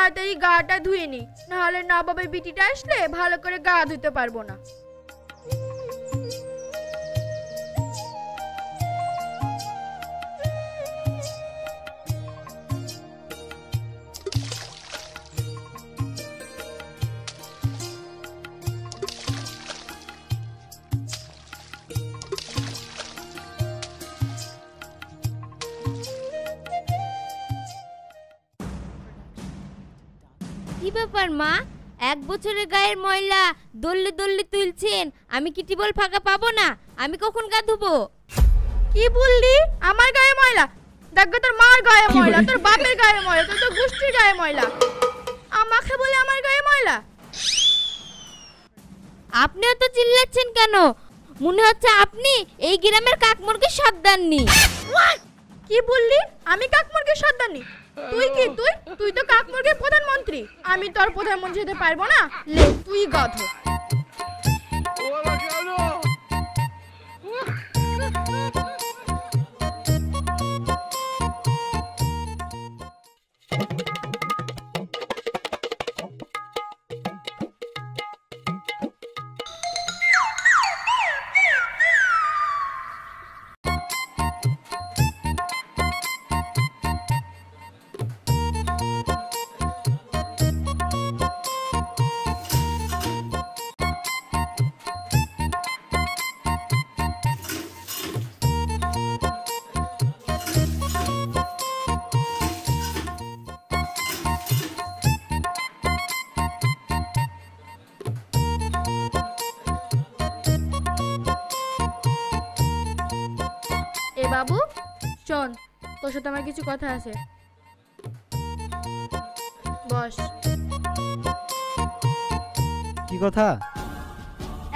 তাড়াতাড়ি গাটা ধুয়ে নি, নাহলে নবাবের বিটিটা আসলে ভালো করে গা ধুতে পারবো না। কি ব্যাপার মা, 1 বছরের গায়ের ময়লা দল্লে দল্লে তুলছেন, আমি কি টিবল ফাঁকা পাবো না? আমি কখন গা ধুবো? কি বললি? আমার গায়ে ময়লা? দেখো তোর মার গায়ে ময়লা, তোর বাপের গায়ে ময়লা, তোর গোষ্ঠীর গায়ে ময়লা, আমাকে বলে আমার গায়ে ময়লা? আপনিও তো চিল্লাচ্ছেন কেন? মনে হচ্ছে আপনি এই গ্রামের কাকমুরগির সর্দারনি। কি বললি? আমি কাকমুরগির সর্দারনি? তুই কি? তুই তো কাকমুরগির প্রধানমন্ত্রী। আমি তোর প্রধানমন্ত্রী হতে পারবো না? লে তুই গাধ। বাবু শোন, তোর সাথে আমার কিছু কথা আছে। বস। কি কথা?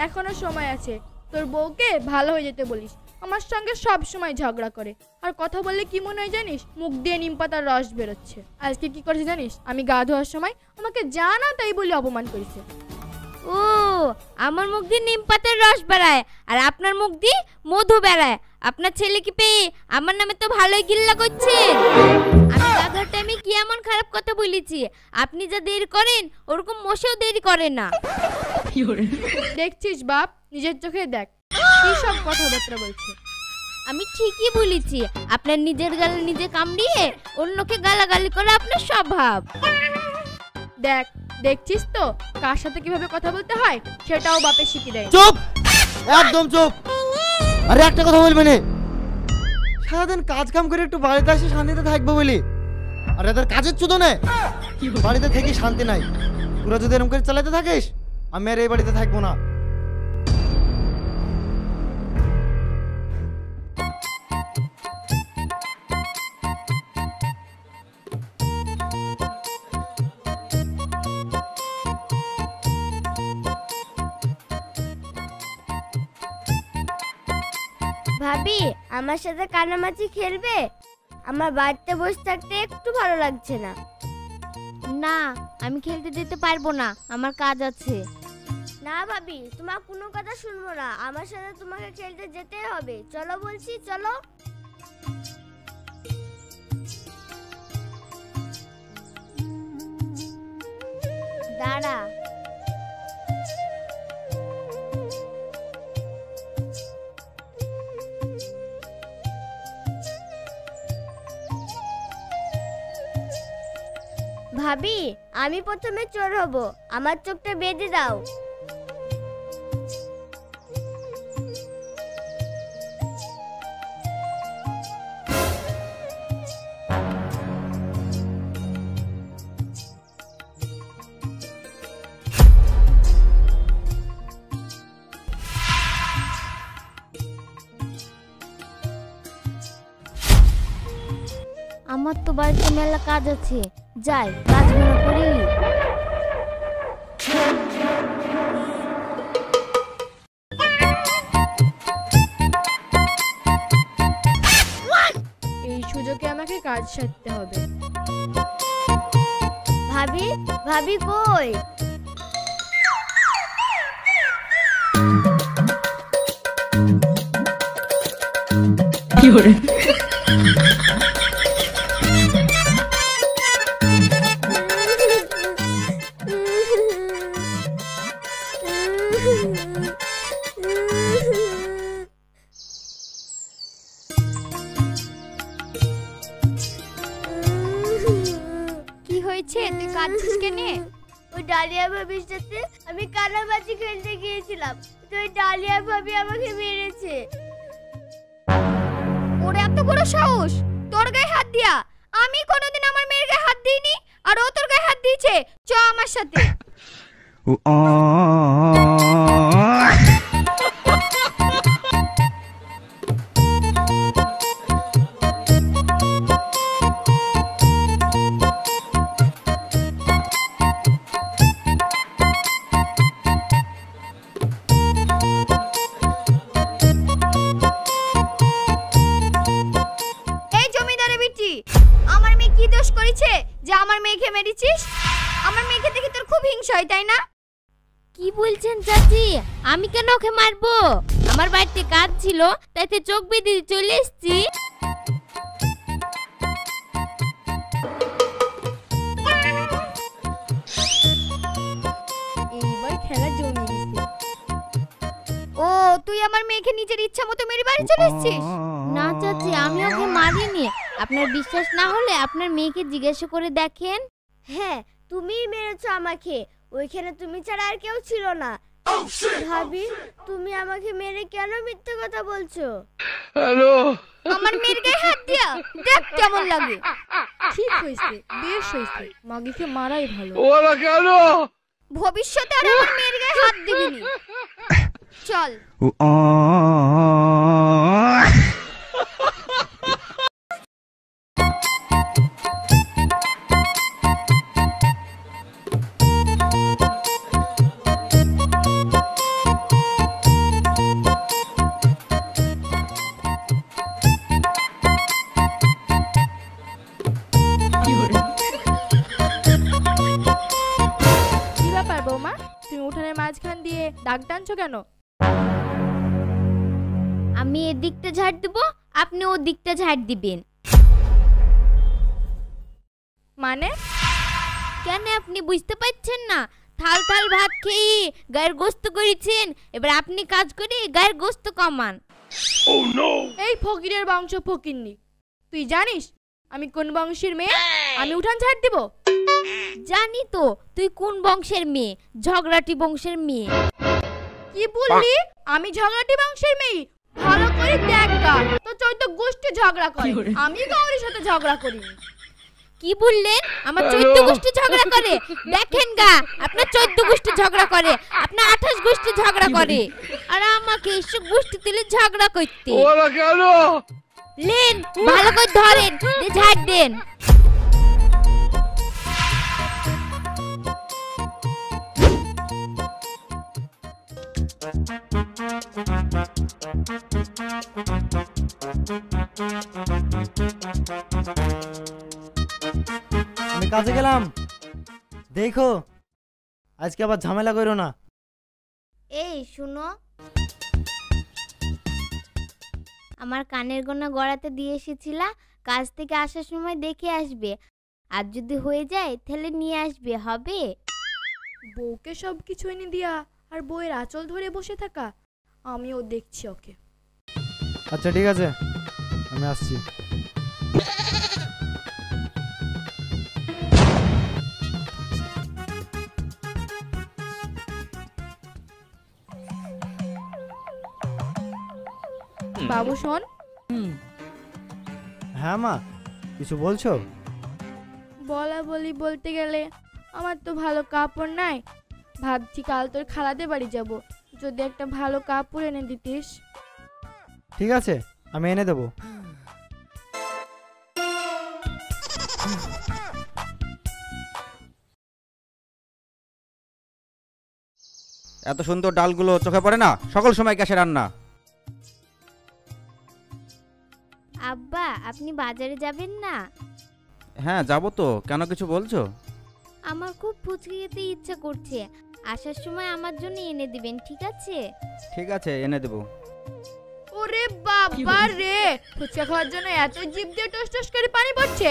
এখনো সময় আছে, তোর বউকে ভালো হয়ে যেতে বলিস। আমার সঙ্গে সব সময় ঝগড়া করে, আর কথা বললে কি মনে হয় জানিস? মুখ দিয়ে নিম পাতার রস বেরোচ্ছে। আজকে কি করেছে জানিস? আমি গা ধোয়ার সময় আমাকে জানা তাই বলে অপমান করেছে। ও, আমার মুখ দিয়ে নিম পাতার রস বেরায় আর আপনার মুখ দিয়ে মধু বেরায়। আপনার ছেলে কি পেয়ে আমার নামে তো ভালোই গিল্লা করছেন। আমি গাধার টাইমে কি এমন খারাপ কথা বলেছি? আপনি যা দেরি করেন ওরকম মোশেও দেরি করে না। দেখছিস বাপ, নিজের চোখে দেখ কি সব কথাবার্তা বলছে। আমি ঠিকই বলেছি, আপনার নিজের গালে নিজে কামড়িয়ে অন্যকে গালাগালি করে আপনার স্বভাব। দেখছিস তো কার সাথে কিভাবে কথা বলতে হয়, সেটাও বাপে শিখিয়ে দেয়। চুপ, একদম চুপ। আরে একটা কথা বলবে না, সারাদিন কাজ কাম করে একটু বাড়িতে এসে শান্তিতে থাকবো বলি, আর এদের কাজের চুদো না, বাড়িতে থেকে শান্তি নাই। তোরা যদি এরকম করে চালাতে থাকিস, আমি আর এই বাড়িতে থাকবো না। ভাবি, আমার সাথে কানামাছি খেলবে? আমার বাড়িতে বসে থাকতে একটু ভালো লাগছে না। না, আমি খেলতে যেতে পারবো না, আমার কাজ আছে। না ভাবি, তোমার কোনো কথা শুনবো না, আমার সাথে তোমাকে খেলতে যেতে হবে। চলো বলছি, চলো। দাঁড়া। ভাবি, আমি প্রথমে চোর হব, আমার চোখটা বেঁধে দাও। আমার তো বাড়িতে মেলা কাজ আছে, যাই কাজগুলো করি। এই সুযোগে আমাকে কাজ সারতে হবে। ভাবি, ভাবি কই? কি করে? ওই ডালিয়া ভাবির সাথে আমি কানামাছি খেলতে গিয়েছিলাম, তো ওই ডালিয়া ভাবি আমাকে মেরেছে। ওর এত বড় সাহস তোর গায়ে হাত দিয়া! আমি কোনোদিন আমার মেয়ের গায়ে হাত দিইনি, আর ও তোর গায়ে হাত দিয়েছে। চ আমার সাথে। এই জমিদারের বিটি, আমার মেয়ে কি দোষ করেছে যে আমার মেয়েকে মেরেছিস? আমার মেয়েকে দেখে তোর খুব হিংসা হয়, তাই না? কি বলছেন চাচি? আমি কেন ওকে মারবো? আমার বাড়িতে কাজ ছিল, তাইতে চোখ বেঁধে চলে এসেছি। এইবার খেলা জমে গেছে। ও, তুই আমার মেয়েকে নিজের ইচ্ছা মতো মেরে বাড়ি চলে এসেছিস? না চাচি, আমি ওকে মারিনি। আপনার বিশ্বাস না হলে আপনার মেয়েকে জিজ্ঞাসা করে দেখেন। হ্যাঁ, তুমিই মেরেছো আমাকে, ওইখানে তুমি ছাড়া আর কেউ ছিল না। ভাবি, তুমি আমাকে মেরে কেন মিথ্যে কথা বলছো? আমার মেয়ের গায়ে হাত দিয়া দেখ কেমন লাগে। ঠিক হয়েছে, বেশ হয়েছে, মাগিকে মারাই ভালো। ভবিষ্যতে আর আমার মেয়ের গায়ে হাত দিবি নি। চল। কি ব্যাপার বৌমা, তুমি উঠানের মাঝখান দিয়ে দাগ টানছো কেন? আমি এদিকটা ঝাড় দিব, আপনি ও দিকটা ঝাড় দিবেন। মানে? কেন আপনি বুঝতে পারছেন না? থাল থাল ভাত খেয়ে গায়ের গোস্ত করেছেন, এবার আপনি কাজ করে গায়ের গোস্ত কমান। এই ফকিরের বংশ ফকিরনি, তুই জানিস আমি কোন বংশের মেয়ে? আমি উঠান ঝাড় দিব? জানি তো তুই কোন বংশের মেয়ে, ঝগড়াটি বংশের মেয়ে। কি বললি? আমি ঝগড়াটি বংশের মেয়ে? ভালো করে দেখ গা, তো চৈত্য গোষ্ঠী ঝগড়া করে, আমি গৌরীর সাথে ঝগড়া করিনি। কি বললেন? আমার 14 গোষ্ঠী ঝগড়া করে? দেখেন গা, আপনার 14 গোষ্ঠী ঝগড়া করে, আপনার 28 গোষ্ঠী ঝগড়া করে, আর আমাকে এসব গোষ্ঠী তুলে ঝগড়া করতে। লেন, ভালো করে ধরেন, দিয়ে ঝাড় দেন। আমি কাজে গেলাম, দেখো আজকে আবার ঝামেলা করো না। এই শুনো, আমার কানের গোনা গড়াতে দিয়ে এসেছিলা, কাজ থেকে আসার সময় দেখে আসবে, আর যদি হয়ে যায় তাহলে নিয়ে আসবে, হবে? বউকে সব কিছু এনে দিয়া আর বউয়ের আঁচল ধরে বসে থাকা, আমিও দেখছি ওকে। আচ্ছা ঠিক আছে, আমি আসছি। বাবু শোন। হ্যাঁ মা, কিছু বলছো? বলা বলি বলতে গেলে আমার তো ভালো কাপড় নাই, ভাবছি কাল তোর খালাদের বাড়ি যাব, যদি একটা ভালো কাপড় এনে দিতিস। ঠিক আছে, আমি এনে দেবো। এত সুন্দর ডালগুলো চোখে পড়ে না? সকল সময় গ্যাসে রান্না। আব্বা, আপনি বাজারে যাবেন না? হ্যাঁ যাবো তো, কেন কিছু বলছো? আমার খুব ফুচকা খেতে ইচ্ছা করছে, আসার সময় আমার জন্য এনে দিবেন, ঠিক আছে? ঠিক আছে, এনে দেবো। ওরে বাবা রে, ফুচকা খাওয়ার জন্য এত জিভ দিয়ে টস টস করে পানি পড়ছে।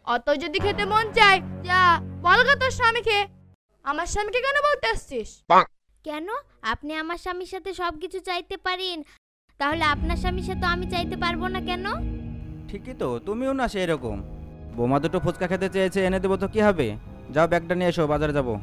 অত যদি খেতে মন চায় যা বল গা তোর স্বামীকে। আমার স্বামীকে কেন বলতে আসছিস? কেন? আপনি আমার স্বামীর সাথে সব কিছু চাইতে পারেন, তাহলে আপনার স্বামীর সাথে আমি চাইতে পারবো না কেন? ঠিকই তো, তুমিও না সেই রকম। বোমা দুটো ফুচকা খেতে চেয়েছে, এনে দেবো তো কি হবে? যাও ব্যাগটা নিয়ে এসো, বাজারে যাবো।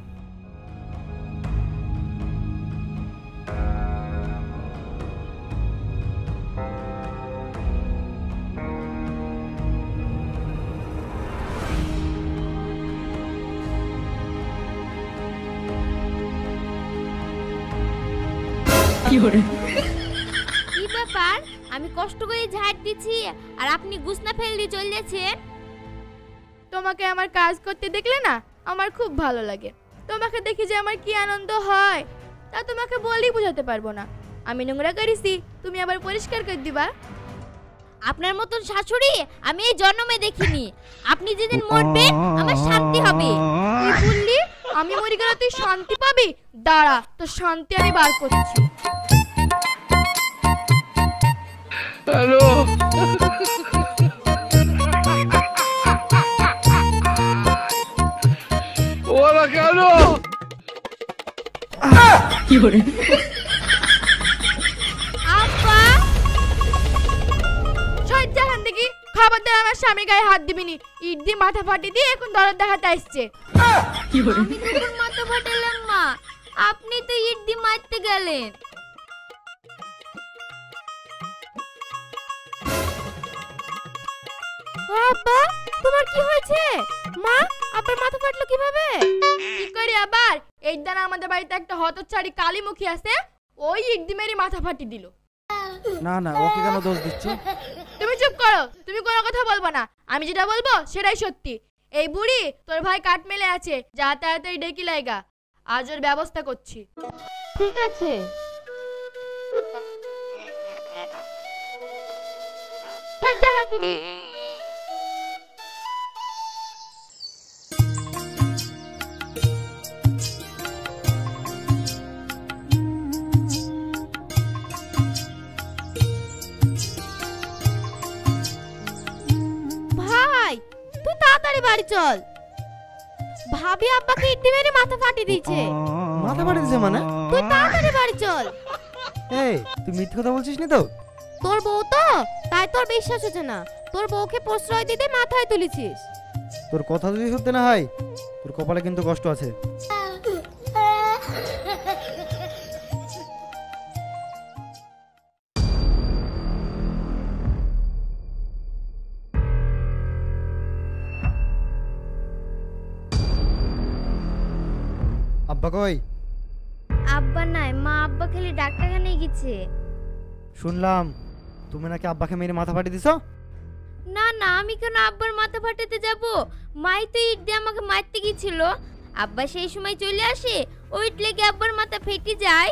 কি ব্যাপার, আমি কষ্ট করে ঝাড় দিচ্ছি আর আপনি গুছনা ফেল দিয়ে চলে যাচ্ছেন? তোমাকে আমার কাজ করতে দেখলে না আমার খুব ভালো লাগে। তোমাকে দেখি যে আমার কি আনন্দ হয় তা তোমাকে বলেই বোঝাতে পারবো না। আমি নোংরা করেছি, তুমি আবার পরিষ্কার করে দিবা। আপনার মতন শাশুড়ি আমি এই জন্মে দেখিনি। আপনি যেদিন মরবেন আমার শান্তি হবে। তুই বললি আমি মরে গেলে তুই শান্তি পাবি? দাঁড়া, তোর শান্তি আমি বার করছি। আব্বা, সহ্য এখান থেকে। খবরদার আমার স্বামীর গায়ে হাত দিবি নি। ইট দিয়ে মাথা ফাটিয়ে দিয়ে এখন দরদ দেখাতে আসছে। আমি তখন মাথা ফাটালাম মা, আপনি তো ইট দিয়ে মারতে গেলেন। আব্বা, তোমার কি হয়েছে? মা, আপনার মাথা ফাটলো কিভাবে? কি করে আবার? এই দানা আমাদের বাড়িতে একটা হতচ্ছাড়ি কালীমুখী আছে, ওই ইট দিয়ে মেরে মাথা ফাটিয়ে দিল। না না, ওকে কেন দোষ দিচ্ছ? তুমি চুপ করো, তুমি কোনো কথা বলবো না। আমি যেটা বলবো সেটাই সত্যি। এই বুড়ি তোর ভাই কাঠ মেলে আছে, যা তাড়াতাড়ি ডেকে লাইগা, আজ ওর ব্যবস্থা করছি। ঠিক আছে। ভাই, তুই তাড়াতাড়ি বাড়ি চল। ভাবি আব্বাকে ইট দিয়ে মেরে মাথা ফাটিয়ে দিয়েছে। মাথা ফাটে দিছে মানে? তুই তাড়াতাড়ি বাড়ি চল। এই তুই মিথ্যে কথা বলছিস না তো? তোর বউ তো, তাই তোর বিশ্বাস হচ্ছে না। তোর বউকে প্রশ্রয় দিতে মাথায় তুলেছিস। তোর কথা যদি সত্যি না হয় তোর কপালে কিন্তু কষ্ট আছে। আব্বা কই? আব্বা নাই, মা আব্বা খালি ডাক্তারখানায় গেছে। শুনলাম তুমি নাকি আব্বাকে মেরে মাথা ফাটিয়ে দিছো। না না, আমি কেন আব্বার মাথা ফাটাতে যাব? মাই তো ইট দিয়ে আমাকে মারতে গিয়েছিল। আব্বা সেই সময় চলে আসে, ওই ইট লেগে আব্বার মাথা ফেটে যায়।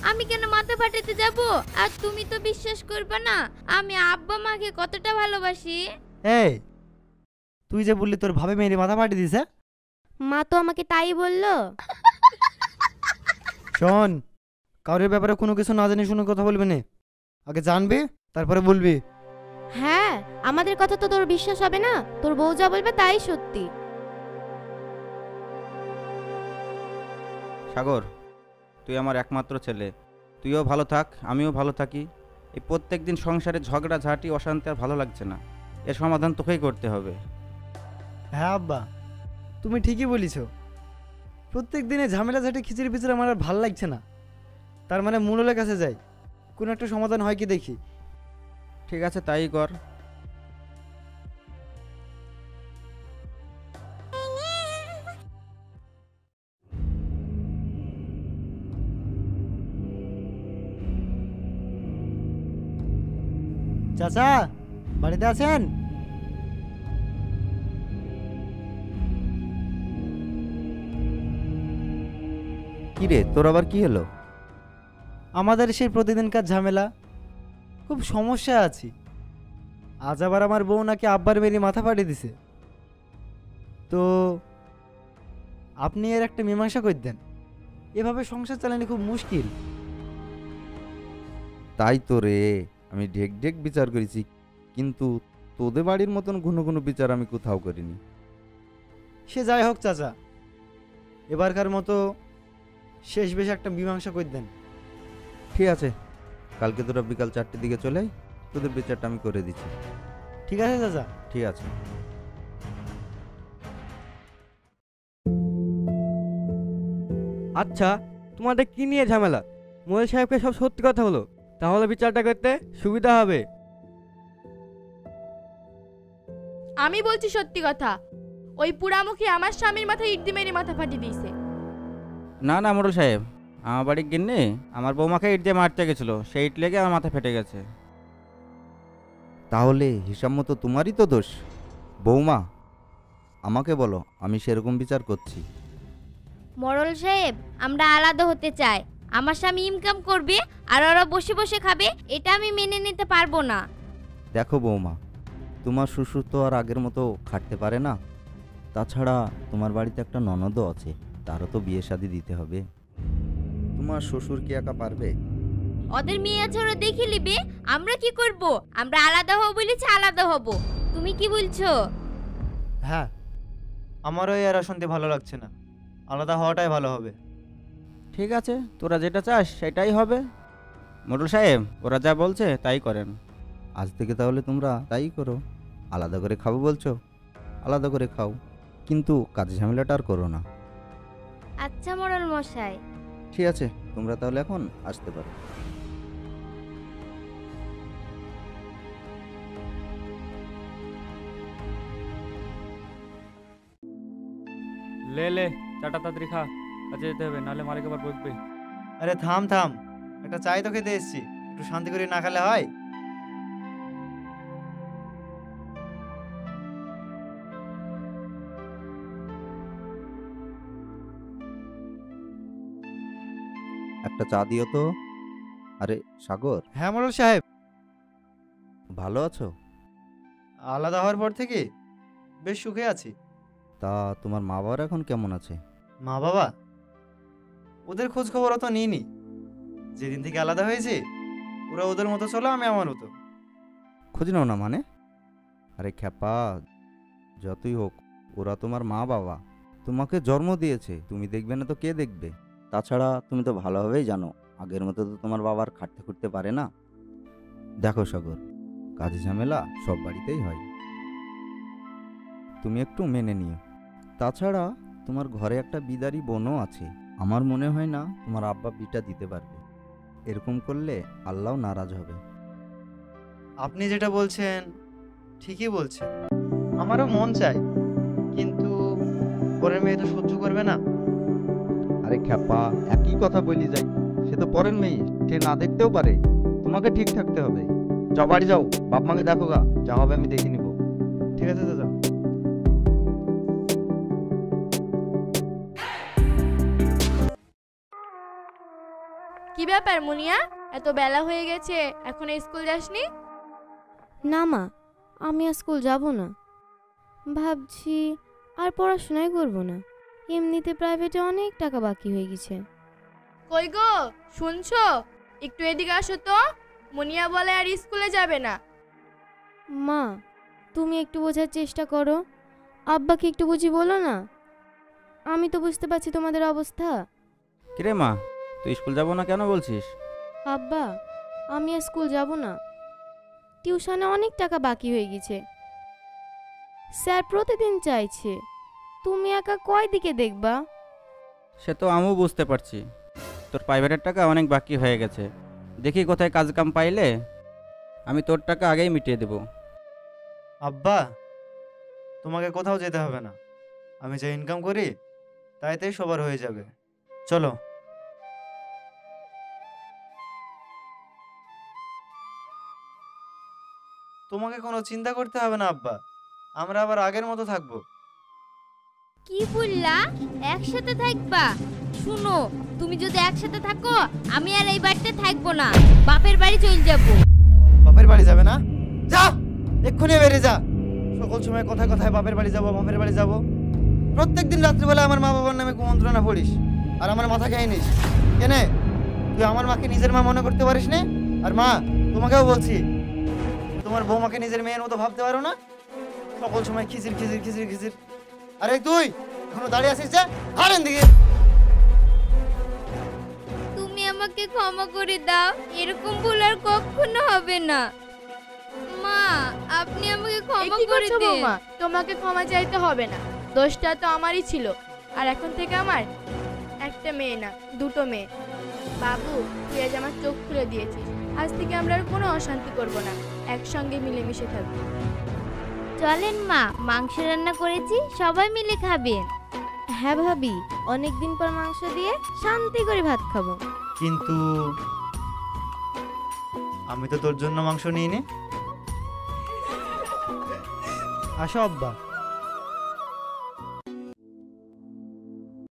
আমি কেন মাথা ফাটাতে যাব? আর তুমি তো বিশ্বাস করবে না আমি আব্বা মাকে কতটা ভালোবাসি। এই তুই যে বললি তোর ভাবে মেরে মাথা ফাটিয়ে দিছে। মা তো আমাকে তাই বললো। শোন, কারোর ব্যাপারে কোনো কিছু না জানি শুনে কথা বলবি না। আগে জানবি তারপরে বলবি। হ্যাঁ, আমাদের কথা তো তোর বিশ্বাস হবে না। তোর বউ যা বলবে তাই সত্যি। সাগর, তুই আমার একমাত্র ছেলে। তুইও ভালো থাক, আমিও ভালো থাকি। এই প্রত্যেক দিন সংসারে ঝগড়া ঝাঁটি অশান্তি আর ভালো লাগছে না। এর সমাধান তোকেই করতে হবে। হ্যাঁ আব্বা, তুমি ঠিকই বলিছো। প্রত্যেক দিনে ঝামেলা ঝাঁটি খিচুড়ি পিচুড়ি আমার আর ভাল লাগছে না। তার মানে মূলের কাছে যাই, কোনো একটা সমাধান হয় কি দেখি। ঠিক আছে, তাই কর। চাচা বাড়িতে আছেন? কি রে, তোর আবার কি হলো? আমাদের সেই প্রতিদিনকার ঝামেলা, খুব সমস্যা আছি। আজ আবার আমার বউ নাকি আব্বার মেরে মাথা ফাটিয়ে দিছে। তো আপনি এর একটা মীমাংসা করে দেন। এভাবে সংসার চালানো খুব মুশকিল। তাই তো রে, আমি ঢেক ঢেক বিচার করেছি, কিন্তু তোদের বাড়ির মতন ঘন ঘন বিচার আমি কোথাও করিনি। সে যাই হোক চাচা, এবারকার মতো শেষ বেশ একটা মীমাংসা করে দেন। ঠিক আছে, কালকে তোরা বিকাল 4টের দিকে চলে আয়, তোদের বিচারটা আমি করে দিচ্ছি। ঠিক আছে চাচা? ঠিক আছে। আচ্ছা, তোমাদের কি নিয়ে ঝামেলা? মোয়েল সাহেবকে সব সত্যি কথা হলো, তাহলে বিচারটা করতে সুবিধা হবে। আমি বলছি সত্যি কথা। ওই পুরামুখী আমার স্বামীর মাথায় ইট দিয়ে মেরে মাথা ফাটিয়ে দিয়েছে। না না মোড়ল সাহেব, আমার বাড়ির গিন্নি আমার বৌমাকে ইট দিয়ে মারতে গেছিলো, সেই ইট লেগে আমার মাথা ফেটে গেছে। তাহলে হিসাব মতো তোমারই তো দোষ। বৌমা, আমাকে বলো, আমি সেরকম বিচার করছি। মরল সাহেব, আমরা আলাদা হতে চাই। আমার স্বামী ইনকাম করবে আর ওরা বসে বসে খাবে, এটা আমি মেনে নিতে পারবো না। দেখো বৌমা, তোমার শ্বশুর তো আর আগের মতো খাটতে পারে না। তাছাড়া তোমার বাড়িতে একটা ননদও আছে, তারও তো বিয়ে শাদি দিতে হবে। তোমার শ্বশুর কি একা পারবে? ওদের মেয়ে আছে, ওরা দেখে নিবে। আমরা কি করব? আমরা আলাদা হব বলেছি, আলাদা হব। তুমি কি বলছো? হ্যাঁ, আমারও আর অশান্তি ভালো লাগছে না, আলাদা হওয়াটাই ভালো হবে। ঠিক আছে, তোরা যেটা চাস সেটাই হবে। মোড়ল সাহেব, ওরা যা বলছে তাই করেন। আজ থেকে তাহলে তোমরা তাই করো। আলাদা করে খাবো বলছো, আলাদা করে খাও, কিন্তু কাজ ঝামেলাটা আর করো না। আচ্ছা মরল মশাই। ঠিক আছে, তোমরা তাহলে এখন আসতে পারো। লে লে, চাটা তাড়াতাড়ি খা, কাজে যেতে হবে, নাহলে মালিক আবার বকবে। আরে থাম থাম, একটা চাই তো খেতে এসেছি, একটু শান্তি করে না খেলে হয়? একটা চা দিও তো। আরে সাগর, হ্যাঁ মোড়ল সাহেব। ভালো আছো? আলাদা হওয়ার পর থেকে বেশ সুখে আছি। তা তোমার মা বাবার এখন কেমন আছে? মা বাবা, ওদের খোঁজ খবর অত নিইনি। যেদিন থেকে আলাদা হয়েছে ওরা ওদের মতো চলো, আমি আমার মতো। খোঁজ নাও না মানে? আরে খ্যাপা, যতই হোক ওরা তোমার মা বাবা, তোমাকে জন্ম দিয়েছে, তুমি দেখবে না তো কে দেখবে? তাছাড়া তুমি তো ভালোভাবেই জানো আগের মতো তো তোমার বাবার খাটতে খুঁটতে পারে না। দেখো সাগর, কাজ ঝামেলা সব বাড়িতেই হয়, তুমি একটু মেনে নিও। তাছাড়া তোমার ঘরে একটা বিদারি বোনও আছে, আমার মনে হয় না তোমার আব্বা বিটা দিতে পারবে। এরকম করলে আল্লাহও নারাজ হবে। আপনি যেটা বলছেন ঠিকই বলছেন, আমারও মন চাই, কিন্তু পরের মেয়ে তো সহ্য করবে না। আরে খ্যাপা, একই কথা বলি যাই, সে তো পরের মেয়ে, সে না দেখতেও পারে। তোমাকে ঠিক থাকতে হবে। যাও বাড়ি যাও, বাপ মাকে দেখো গা, যা হবে আমি দেখে নিব। ঠিক আছে দাদা। কি ব্যাপার মুনিয়া, এত বেলা হয়ে গেছে, এখনো স্কুল যাসনি? না মা, আমি আর স্কুল যাব না। ভাবছি আর পড়াশোনাই করব না, এমনিতে প্রাইভেটে অনেক টাকা বাকি হয়ে গেছে। কই গো, শুনছো? একটু এদিকে আসো তো। মুনিয়া বলে আর স্কুলে যাবে না। মা, তুমি একটু বোঝার চেষ্টা করো, আব্বাকে একটু বুঝি বলো না। আমি তো বুঝতে পারছি তোমাদের অবস্থা। কিরে মা, তুই স্কুল যাবো না কেন বলছিস? আব্বা, আমি আর স্কুল যাব না, টিউশনে অনেক টাকা বাকি হয়ে গেছে। স্যার প্রতিদিন চাইছে, তুমি একা কয় দিকে দেখবা? সে তো আমিও বুঝতে পারছি, তোর প্রাইভেটের টাকা অনেক বাকি হয়ে গেছে। দেখি কোথায় কাজ কাম পাইলে আমি তোর টাকা আগেই মিটিয়ে দেব। আব্বা, তোমাকে কোথাও যেতে হবে না, আমি যা ইনকাম করি তাইতেই সবার হয়ে যাবে। চলো। তোমাকে কোনো চিন্তা করতে হবে না আব্বা, আমরা আবার আগের মতো থাকবো। কি বললা? একসাথে থাকবা? শুনো, তুমি যদি একসাথে থাকো, আমি আর এই বাড়িতে থাকবো না, বাপের বাড়ি চলে যাবো। বাপের বাড়ি যাবে না? যা, এক্ষুনি বেরিয়ে যা। সকল সময় কথায় কথায় বাপের বাড়ি যাবো, বাপের বাড়ি যাবো। প্রত্যেকদিন রাত্রিবেলা আমার মা বাবার নামে কুমন্ত্রণা পড়িস আর আমার মাথা খেয়ে নিস। কেনে তুই আমার মাকে নিজের মা মনে করতে পারিস না? আর মা, তোমাকেও বলছি, তোমার বৌমাকে নিজের মেয়ের মতো ভাবতে পারো না? সকল সময় খিচির খিচির খিচির খিচির। আরে তুই এখনো দাঁড়িয়ে আছিস যে? হারেন দিকে। তুমি আমাকে ক্ষমা করে দাও, এরকম ভুল আর কখনো হবে না। মা, আপনি আমাকে এ ক্ষমা কি করে করছো দেন। বৌমা? তোমাকে ক্ষমা চাইতে হবে না, দোষটা তো আমারই ছিল। আর এখন থেকে আমার একটা মেয়ে না, দুটো মেয়ে। বাবু, তুই আজ আমার চোখ খুলে দিয়েছিস। আজ থেকে আমরা আর কোনো অশান্তি করব না, একসঙ্গে মিলেমিশে থাকবো। চলেন মা, মাংস রান্না করেছি, সবাই মিলে খাবেন। হ্যাঁ ভাবি, অনেকদিন পর মাংস দিয়ে শান্তি করে ভাত খাবো। কিন্তু আমি তো তোর জন্য মাংস নিইনি। আসো আব্বা।